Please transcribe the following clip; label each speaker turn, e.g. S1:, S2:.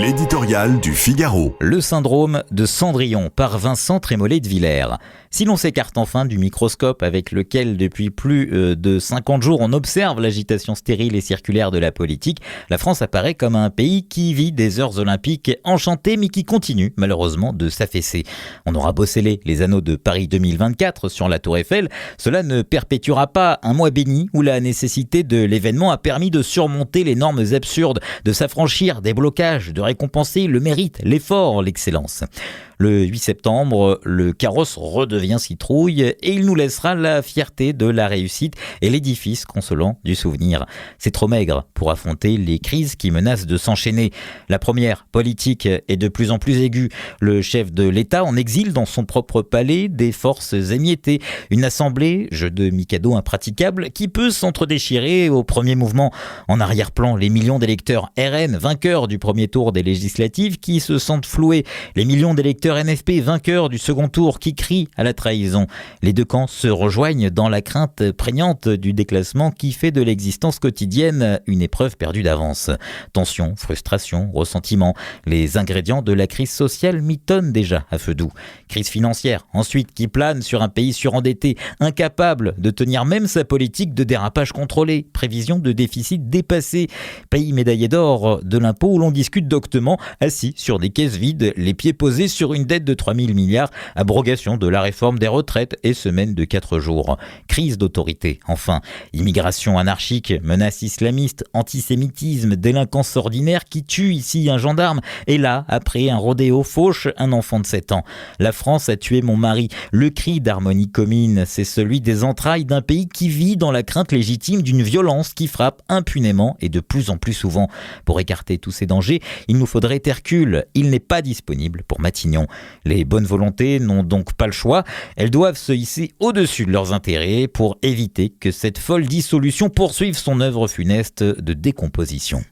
S1: L'éditorial du Figaro.
S2: Le syndrome de Cendrillon par Vincent Trémollet de Villers. Si l'on s'écarte enfin du microscope avec lequel depuis plus de 50 jours on observe l'agitation stérile et circulaire de la politique, la France apparaît comme un pays qui vit des heures olympiques enchantées mais qui continue malheureusement de s'affaisser. On aura beau sceller les anneaux de Paris 2024 sur la Tour Eiffel, cela ne perpétuera pas un mois béni où la nécessité de l'événement a permis de surmonter les normes absurdes, de s'affranchir des blocages, de récompenser le mérite, l'effort, l'excellence. Le 8 septembre, le carrosse redevient citrouille et il nous laissera la fierté de la réussite et l'édifice consolant du souvenir. C'est trop maigre pour affronter les crises qui menacent de s'enchaîner. La première, politique, est de plus en plus aiguë. Le chef de l'État en exil dans son propre palais, des forces émiettées. Une assemblée, jeu de Mikado impraticable, qui peut s'entredéchirer au premier mouvement. En arrière-plan, les millions d'électeurs RN, vainqueurs du premier tour des législatives, qui se sentent floués. Les millions d'électeurs NFP, vainqueurs du second tour, qui crient à la trahison. Les deux camps se rejoignent dans la crainte prégnante du déclassement qui fait de l'existence quotidienne une épreuve perdue d'avance. Tension, frustration, ressentiment, les ingrédients de la crise sociale mitonnent déjà à feu doux. Crise financière, ensuite, qui plane sur un pays surendetté, incapable de tenir même sa politique de dérapage contrôlé, prévision de déficit dépassé, pays médaillé d'or de l'impôt où l'on discute doctement, assis sur des caisses vides, les pieds posés sur une dette de 3 000 milliards, abrogation de la réforme des retraites et semaine de 4 jours. Crise d'autorité, enfin. Immigration anarchique, menaces islamistes, antisémitisme, délinquance ordinaire qui tue ici un gendarme et là, après un rodéo, fauche un enfant de 7 ans. La France a tué mon mari. Le cri d'harmonie commune, c'est celui des entrailles d'un pays qui vit dans la crainte légitime d'une violence qui frappe impunément et de plus en plus souvent. Pour écarter tous ces dangers, il nous faudrait Hercule. Il n'est pas disponible pour Matignon. Les bonnes volontés n'ont donc pas le choix. Elles doivent se hisser au-dessus de leurs intérêts pour éviter que cette folle dissolution poursuive son œuvre funeste de décomposition.